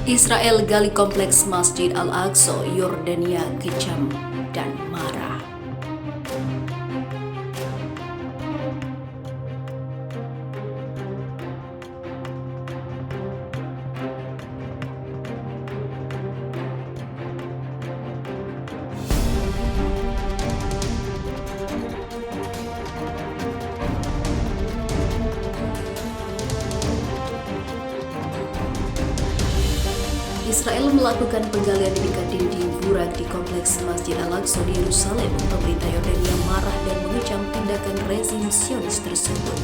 Israel gali kompleks Masjid Al-Aqsa, Yordania kejam dan marah. Israel melakukan penggalian di dekat dinding burak di kompleks Masjid Al-Aqsa di Yerusalem. Pemerintah Yordania marah dan mengecam tindakan rezim Zionis tersebut.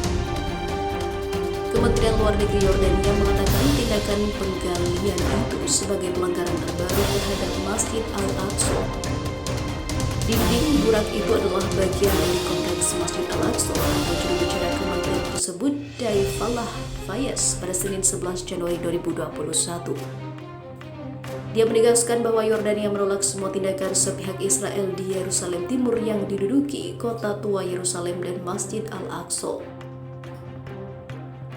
Kementerian Luar Negeri Yordania mengatakan tindakan penggalian itu sebagai pelanggaran terbaru terhadap Masjid Al-Aqsa. Dinding burak itu adalah bagian dari kompleks Masjid Al-Aqsa, kata juru bicara kementerian tersebut, Daifallah Fayez, pada Senin 11 Januari 2021. Dia menegaskan bahwa Yordania menolak semua tindakan sepihak Israel di Yerusalem Timur yang diduduki kota tua Yerusalem dan Masjid Al-Aqsa.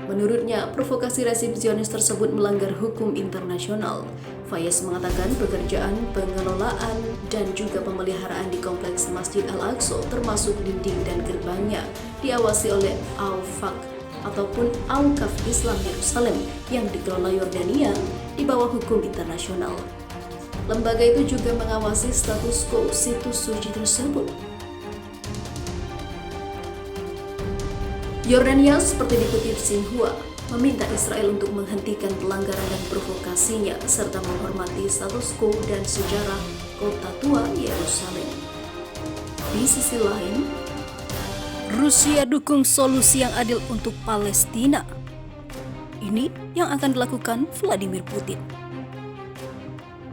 Menurutnya, provokasi rezim Zionis tersebut melanggar hukum internasional. Fayez mengatakan pekerjaan, pengelolaan, dan juga pemeliharaan di kompleks Masjid Al-Aqsa termasuk dinding dan gerbangnya diawasi oleh Awqaf ataupun Awqaf Islam Yerusalem yang dikelola Yordania di bawah hukum internasional. Lembaga itu juga mengawasi status quo situs suci tersebut. Yordania, seperti dikutip Xinhua, meminta Israel untuk menghentikan pelanggaran dan provokasinya serta menghormati status quo dan sejarah kota tua Yerusalem. Di sisi lain, Rusia dukung solusi yang adil untuk Palestina. Ini yang akan dilakukan Vladimir Putin.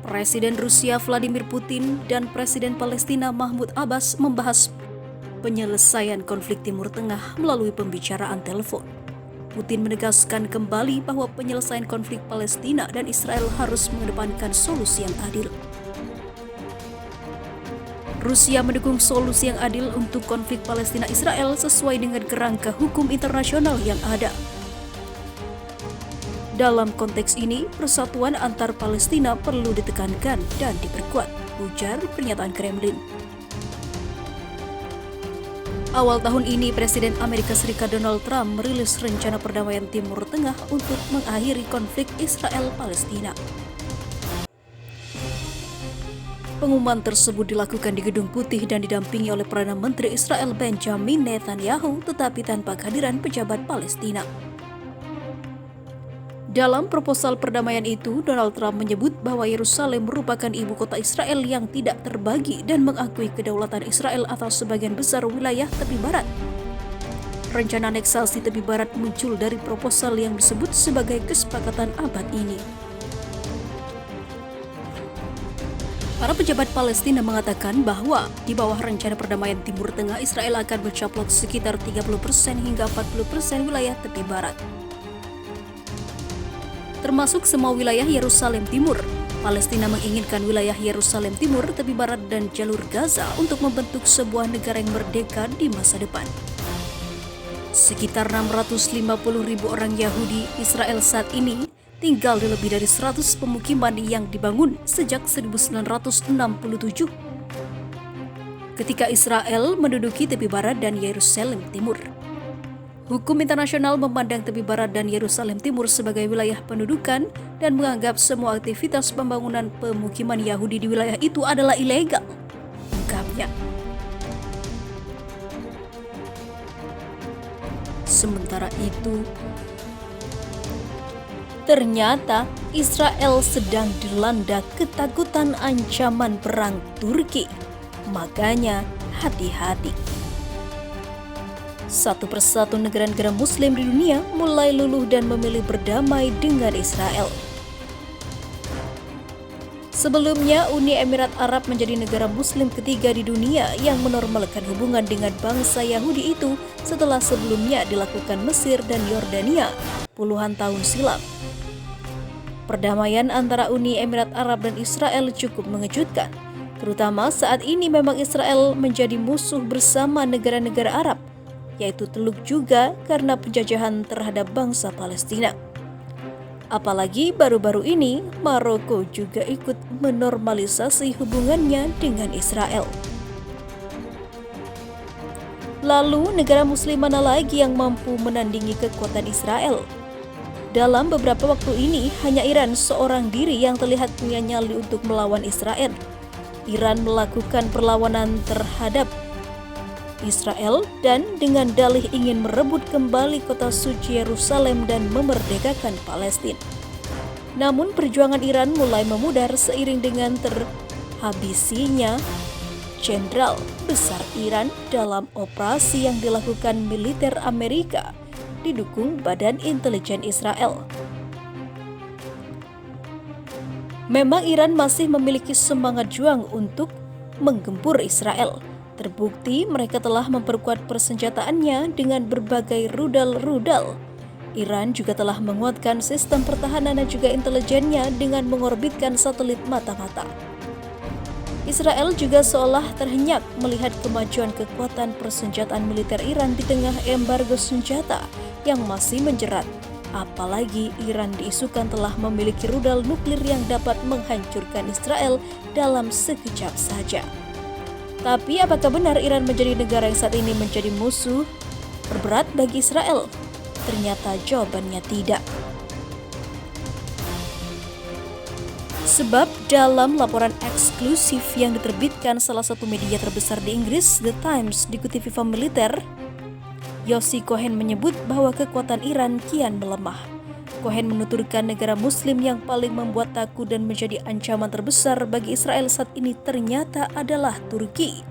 Presiden Rusia Vladimir Putin dan Presiden Palestina Mahmud Abbas membahas penyelesaian konflik Timur Tengah melalui pembicaraan telepon. Putin menegaskan kembali bahwa penyelesaian konflik Palestina dan Israel harus mengedepankan solusi yang adil. Rusia mendukung solusi yang adil untuk konflik Palestina-Israel sesuai dengan kerangka hukum internasional yang ada. Dalam konteks ini, persatuan antar Palestina perlu ditekankan dan diperkuat, ujar pernyataan Kremlin. Awal tahun ini, Presiden Amerika Serikat Donald Trump merilis rencana perdamaian Timur Tengah untuk mengakhiri konflik Israel-Palestina. Pengumuman tersebut dilakukan di Gedung Putih dan didampingi oleh Perdana Menteri Israel Benjamin Netanyahu, tetapi tanpa kehadiran pejabat Palestina. Dalam proposal perdamaian itu, Donald Trump menyebut bahwa Yerusalem merupakan ibu kota Israel yang tidak terbagi dan mengakui kedaulatan Israel atas sebagian besar wilayah tepi barat. Rencana aneksasi tepi barat muncul dari proposal yang disebut sebagai kesepakatan abad ini. Para pejabat Palestina mengatakan bahwa di bawah rencana perdamaian Timur Tengah, Israel akan mencaplok sekitar 30% hingga 40% wilayah tepi barat, termasuk semua wilayah Yerusalem Timur. Palestina menginginkan wilayah Yerusalem Timur, tepi barat, dan jalur Gaza untuk membentuk sebuah negara yang merdeka di masa depan. Sekitar 650.000 orang Yahudi Israel saat ini tinggal di lebih dari 100 pemukiman yang dibangun sejak 1967. Ketika Israel menduduki tepi barat dan Yerusalem Timur. Hukum internasional memandang tepi barat dan Yerusalem Timur sebagai wilayah pendudukan dan menganggap semua aktivitas pembangunan pemukiman Yahudi di wilayah itu adalah ilegal, ungkapnya. Sementara itu, ternyata Israel sedang dilanda ketakutan ancaman perang Turki. Makanya hati-hati. Satu persatu negara-negara Muslim di dunia mulai luluh dan memilih berdamai dengan Israel. Sebelumnya, Uni Emirat Arab menjadi negara Muslim ketiga di dunia yang menormalkan hubungan dengan bangsa Yahudi itu setelah sebelumnya dilakukan Mesir dan Yordania puluhan tahun silam. Perdamaian antara Uni Emirat Arab dan Israel cukup mengejutkan, terutama saat ini memang Israel menjadi musuh bersama negara-negara Arab, yaitu Teluk juga karena penjajahan terhadap bangsa Palestina. Apalagi baru-baru ini Maroko juga ikut menormalisasi hubungannya dengan Israel. Lalu negara muslim mana lagi yang mampu menandingi kekuatan Israel? Dalam beberapa waktu ini hanya Iran seorang diri yang terlihat punya nyali untuk melawan Israel. Iran melakukan perlawanan terhadap Israel dan dengan dalih ingin merebut kembali kota suci Yerusalem dan memerdekakan Palestina. Namun perjuangan Iran mulai memudar seiring dengan terhabisinya Jenderal Besar Iran dalam operasi yang dilakukan militer Amerika didukung Badan Intelijen Israel. Memang Iran masih memiliki semangat juang untuk menggempur Israel. Terbukti mereka telah memperkuat persenjataannya dengan berbagai rudal-rudal. Iran juga telah menguatkan sistem pertahanan dan juga intelijennya dengan mengorbitkan satelit mata-mata. Israel juga seolah terhenyak melihat kemajuan kekuatan persenjataan militer Iran di tengah embargo senjata yang masih menjerat. Apalagi Iran diisukan telah memiliki rudal nuklir yang dapat menghancurkan Israel dalam sekejap saja. Tapi apakah benar Iran menjadi negara yang saat ini menjadi musuh terberat bagi Israel? Ternyata jawabannya tidak. Sebab dalam laporan eksklusif yang diterbitkan salah satu media terbesar di Inggris, The Times, dikutip FIFA Militer, Yossi Cohen menyebut bahwa kekuatan Iran kian melemah. Cohen menuturkan negara muslim yang paling membuat takut dan menjadi ancaman terbesar bagi Israel saat ini ternyata adalah Turki.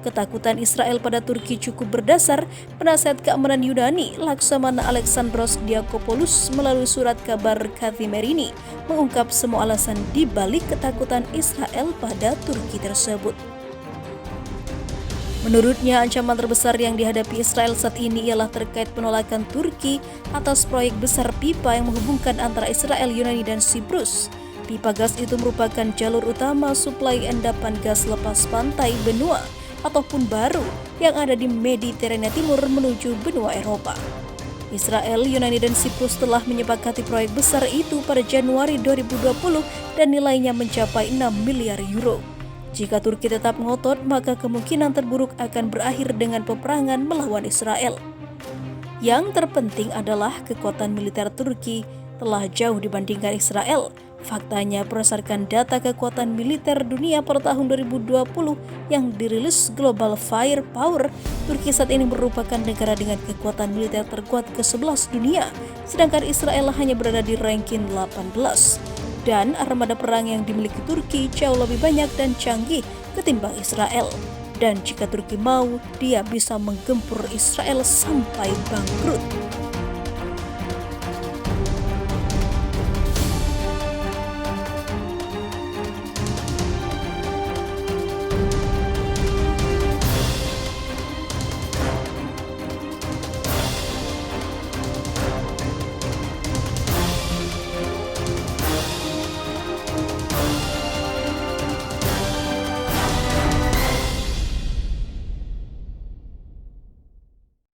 Ketakutan Israel pada Turki cukup berdasar. Penasihat keamanan Yunani Laksamana Alexandros Diakopoulos melalui surat kabar Kathimerini mengungkap semua alasan di balik ketakutan Israel pada Turki tersebut. Menurutnya, ancaman terbesar yang dihadapi Israel saat ini ialah terkait penolakan Turki atas proyek besar pipa yang menghubungkan antara Israel, Yunani, dan Siprus. Pipa gas itu merupakan jalur utama suplai endapan gas lepas pantai benua ataupun baru yang ada di Mediterania Timur menuju benua Eropa. Israel, Yunani, dan Siprus telah menyepakati proyek besar itu pada Januari 2020 dan nilainya mencapai 6 miliar euro. Jika Turki tetap ngotot, maka kemungkinan terburuk akan berakhir dengan peperangan melawan Israel. Yang terpenting adalah kekuatan militer Turki telah jauh dibandingkan Israel. Faktanya, berdasarkan data kekuatan militer dunia per tahun 2020 yang dirilis Global Firepower, Turki saat ini merupakan negara dengan kekuatan militer terkuat ke-11 dunia, sedangkan Israel hanya berada di ranking 18. Dan armada perang yang dimiliki Turki jauh lebih banyak dan canggih ketimbang Israel. Dan jika Turki mau, dia bisa menggempur Israel sampai bangkrut.